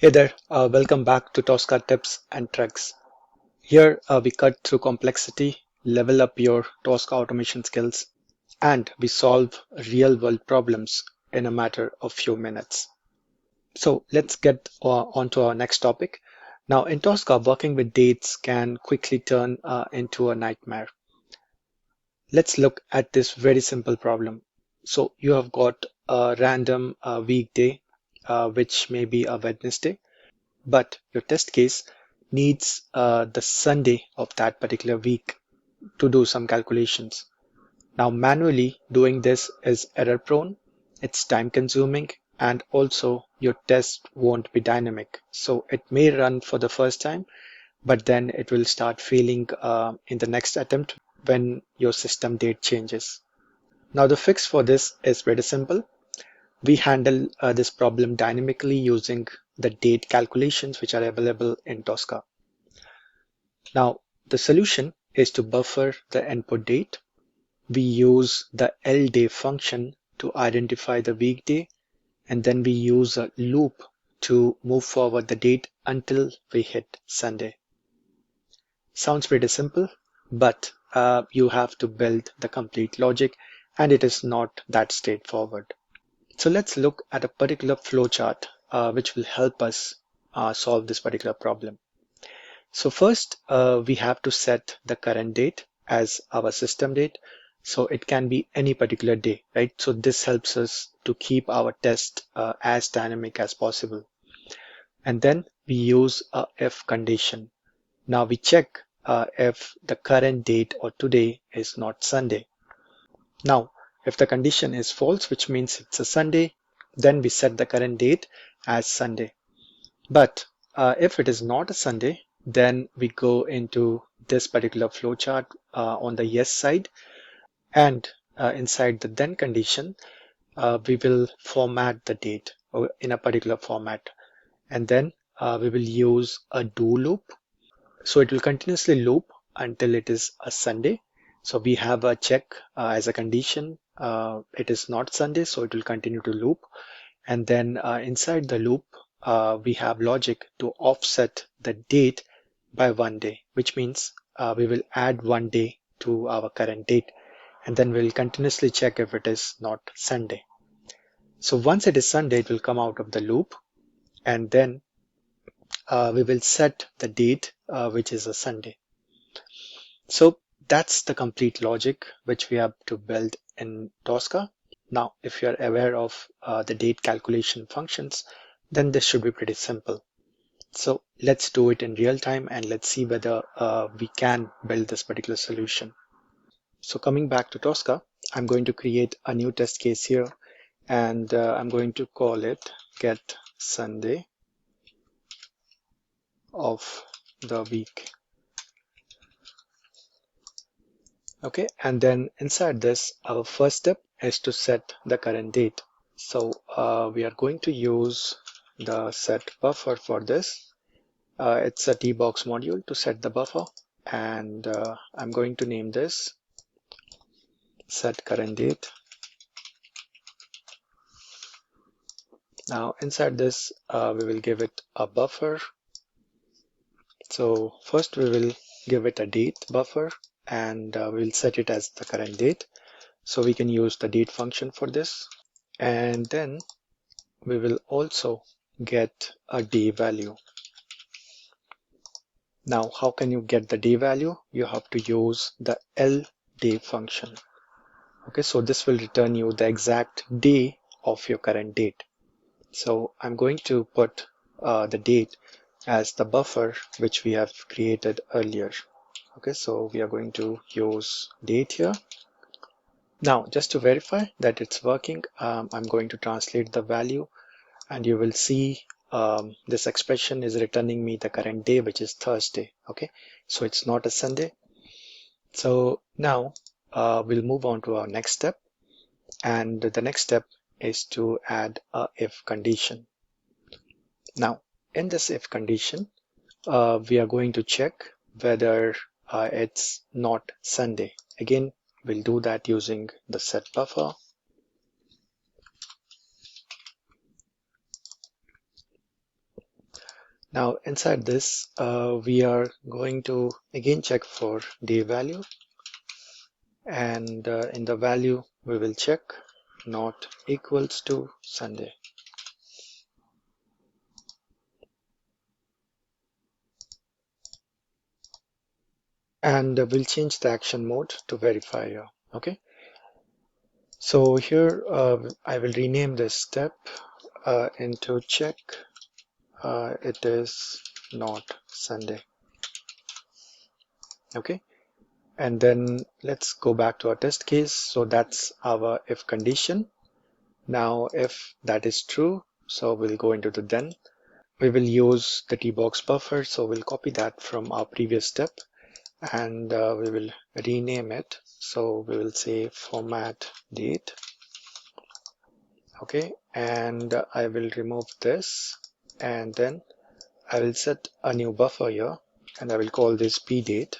Hey there, welcome back to Tosca Tips and Tricks. Here we cut through complexity, level up your Tosca automation skills, and we solve real world problems in a matter of few minutes. So let's get on to our next topic. Now in Tosca, working with dates can quickly turn into a nightmare. Let's look at this very simple problem. So you have got a random weekday, which may be a Wednesday, but your test case needs the Sunday of that particular week to do some calculations. Now, manually doing this is error prone, it's time consuming, and also your test won't be dynamic. So it may run for the first time, but then it will start failing in the next attempt when your system date changes. Now, the fix for this is pretty simple. We handle this problem dynamically using the date calculations which are available in Tosca. Now, the solution is to buffer the input date. We use the LDAY function to identify the weekday, and then we use a loop to move forward the date until we hit Sunday. Sounds pretty simple, but you have to build the complete logic, and it is not that straightforward. So let's look at a particular flowchart which will help us solve this particular problem. So first, we have to set the current date as our system date. So it can be any particular day, right? So this helps us to keep our test as dynamic as possible. And then we use a if condition. Now we check if the current date or today is not Sunday. Now, if the condition is false, which means it's a Sunday, then we set the current date as Sunday. But if it is not a Sunday, then we go into this particular flowchart on the yes side, and inside the then condition, we will format the date in a particular format, and then we will use a do loop. So it will continuously loop until it is a Sunday. So we have a check as a condition. It is not Sunday, so it will continue to loop. And then inside the loop, we have logic to offset the date by 1 day, which means we will add 1 day to our current date. And then we'll continuously check if it is not Sunday. So once it is Sunday, it will come out of the loop. And then we will set the date, which is a Sunday. So that's the complete logic which we have to build in Tosca. Now, if you're aware of the date calculation functions, then this should be pretty simple. So let's do it in real time and let's see whether we can build this particular solution. So coming back to Tosca, I'm going to create a new test case here, and I'm going to call it get Sunday of the week. Okay, and then inside this, our first step is to set the current date. So we are going to use the set buffer for this. It's a tbox module to set the buffer, and I'm going to name this set current date. Now inside this, we will give it a buffer. So first we will give it a date buffer, and we'll set it as the current date. So we can use the date function for this. And then we will also get a day value. Now, how can you get the day value? You have to use the LDAY function. Okay, so this will return you the exact day of your current date. So I'm going to put the date as the buffer which we have created earlier. Okay, so we are going to use date here. Now, just to verify that it's working, I'm going to translate the value, and you will see this expression is returning me the current day, which is Thursday. Okay, so it's not a Sunday. So now we'll move on to our next step, and the next step is to add a if condition. Now in this if condition, we are going to check whether it's not Sunday. Again, we'll do that using the set buffer. Now inside this, we are going to again check for day value, and in the value we will check not equals to Sunday. And we'll change the action mode to verify here. Okay, so here I will rename this step into check it is not Sunday. Okay, and then let's go back to our test case. So that's our if condition. Now if that is true, so we'll go into the then. We will use the tbox buffer, so we'll copy that from our previous step, and we will rename it. So we will say format date. Okay, and I will remove this, and then I will set a new buffer here, and I will call this PDate.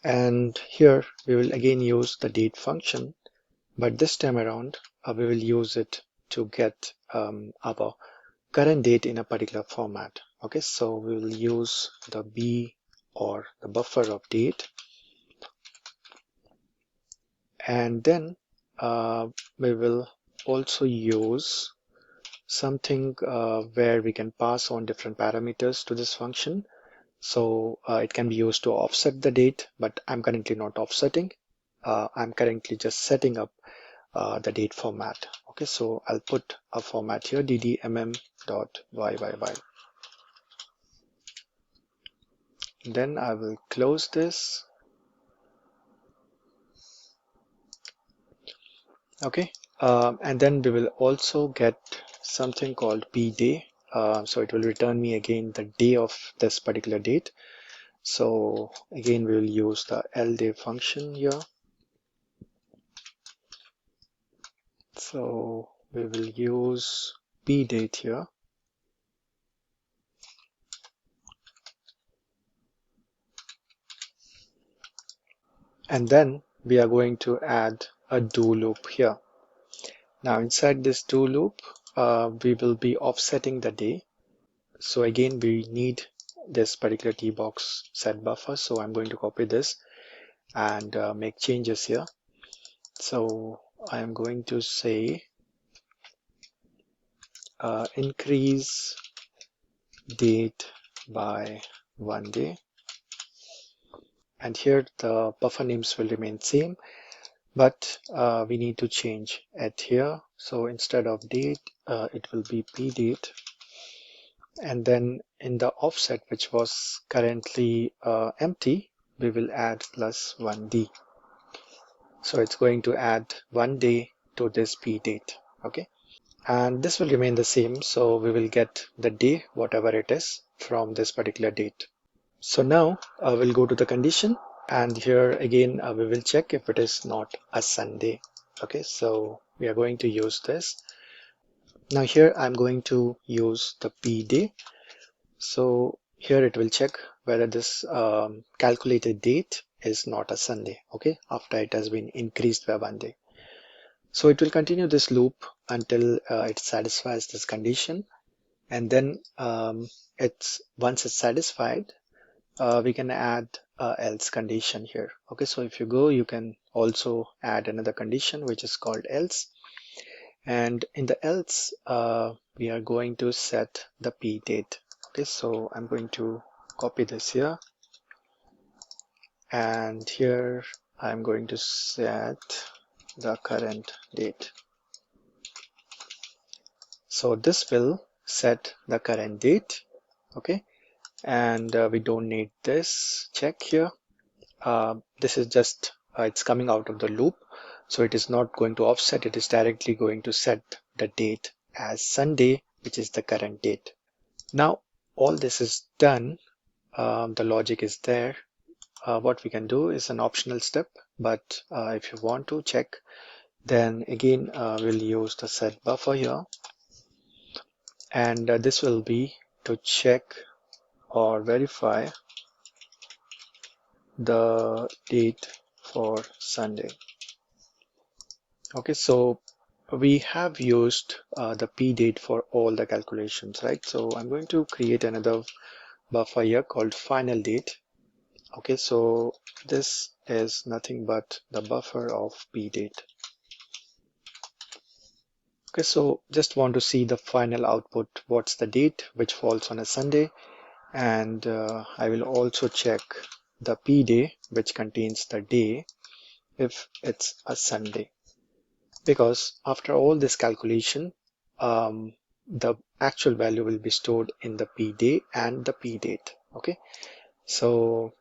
And here we will again use the date function, but this time around we will use it to get our current date in a particular format. Okay, so we will use the b or the buffer of date, and then we will also use something where we can pass on different parameters to this function. So it can be used to offset the date, but I'm currently not offsetting. I'm currently just setting up the date format. Okay, so I'll put a format here, ddmm.yyyy. Then I will close this. Okay, and then we will also get something called PDate. So it will return me again the day of this particular date. So again, we will use the LDAY function here. So we will use PDate here. And then we are going to add a do loop here. Now inside this do loop, we will be offsetting the day. So again, we need this particular tbox set buffer. So I'm going to copy this and make changes here. So I'm going to say increase date by 1 day. And here the buffer names will remain same, but we need to change it here. So instead of date, it will be PDate. And then in the offset, which was currently empty, we will add plus 1D. So it's going to add 1 day to this PDate. Okay, and this will remain the same. So we will get the day, whatever it is, from this particular date. So now we'll go to the condition, and here again we will check if it is not a Sunday. Okay, so we are going to use this. Now here I'm going to use the PDate. So here it will check whether this calculated date is not a Sunday, okay, after it has been increased by 1 day. So it will continue this loop until it satisfies this condition, and then once it's satisfied, we can add else condition here. Okay, so if you go, you can also add another condition which is called else, and in the else we are going to set the PDate. Okay, so I'm going to copy this here, and here I'm going to set the current date. So this will set the current date. Okay, and we don't need this check here. This is just it's coming out of the loop, so it is not going to offset. It is directly going to set the date as Sunday, which is the current date. Now all this is done. The logic is there. What we can do is an optional step, but if you want to check, then again we'll use the set buffer here, and this will be to check or verify the date for Sunday. Okay, so we have used the PDate for all the calculations, right? So I'm going to create another buffer here called final date. Okay, so this is nothing but the buffer of PDate. Okay, so just want to see the final output. What's the date which falls on a Sunday? And I will also check the PDay, which contains the day, if it's a Sunday. Because after all this calculation, the actual value will be stored in the PDay and the PDate. Okay, so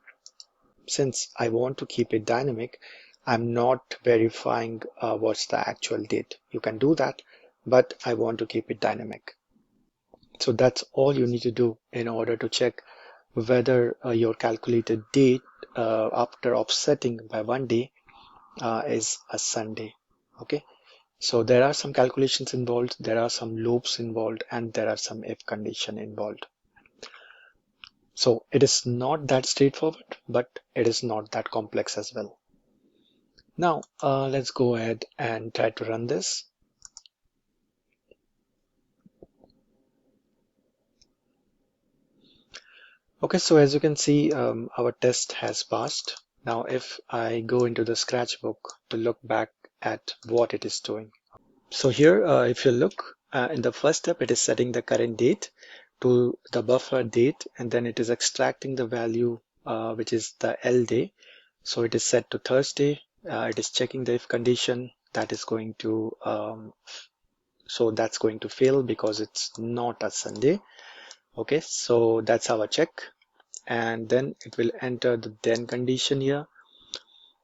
since I want to keep it dynamic, I'm not verifying what's the actual date. You can do that, but I want to keep it dynamic. So that's all you need to do in order to check whether your calculated date after offsetting by 1 day is a Sunday. Okay, so there are some calculations involved, there are some loops involved, and there are some if condition involved. So it is not that straightforward, but it is not that complex as well. Now let's go ahead and try to run this. Okay, so as you can see, our test has passed. Now if I go into the Scratchbook to look back at what it is doing. So here, if you look in the first step, it is setting the current date to the buffer date, and then it is extracting the value, which is the LDAY. So it is set to Thursday. It is checking the if condition. That is going to, so that's going to fail because it's not a Sunday. Okay, so that's our check. And then it will enter the then condition here.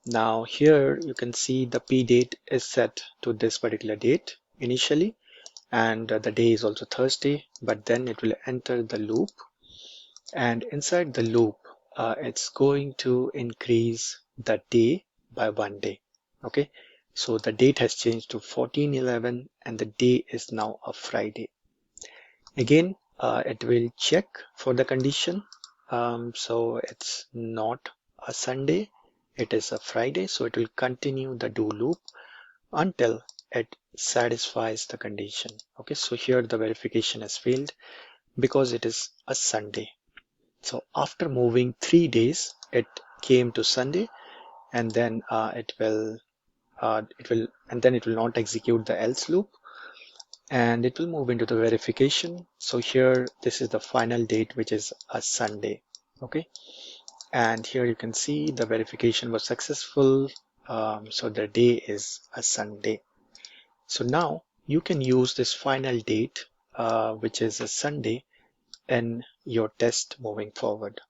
Now here you can see the PDate is set to this particular date initially, and the day is also Thursday, but then it will enter the loop, and inside the loop it's going to increase the day by 1 day. Okay, so the date has changed to 14/11 and the day is now a Friday. Again, it will check for the condition. So it's not a Sunday, it is a Friday, so it will continue the do loop until it satisfies the condition. Okay, so here the verification has failed because it is a Sunday. So after moving 3 days, it came to Sunday, and then it will not execute the else loop, and it will move into the verification. So here this is the final date, which is a Sunday. Okay, and here you can see the verification was successful. So the day is a Sunday. So now you can use this final date, which is a Sunday, in your test moving forward.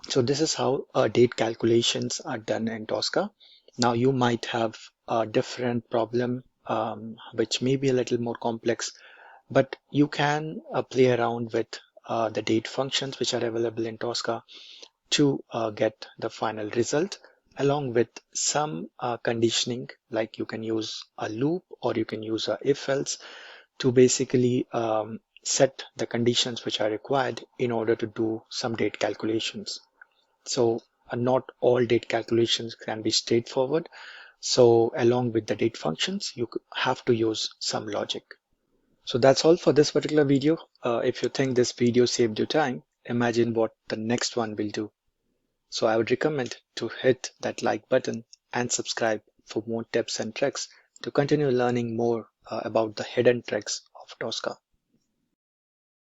So this is how date calculations are done in Tosca. Now you might have a different problem, which may be a little more complex, but you can play around with the date functions which are available in Tosca to get the final result, along with some conditioning, like you can use a loop or you can use a if else to basically set the conditions which are required in order to do some date calculations. So not all date calculations can be straightforward. So along with the date functions, you have to use some logic. So that's all for this particular video. If you think this video saved you time, imagine what the next one will do. So I would recommend to hit that like button and subscribe for more tips and tricks to continue learning more about the hidden tricks of Tosca.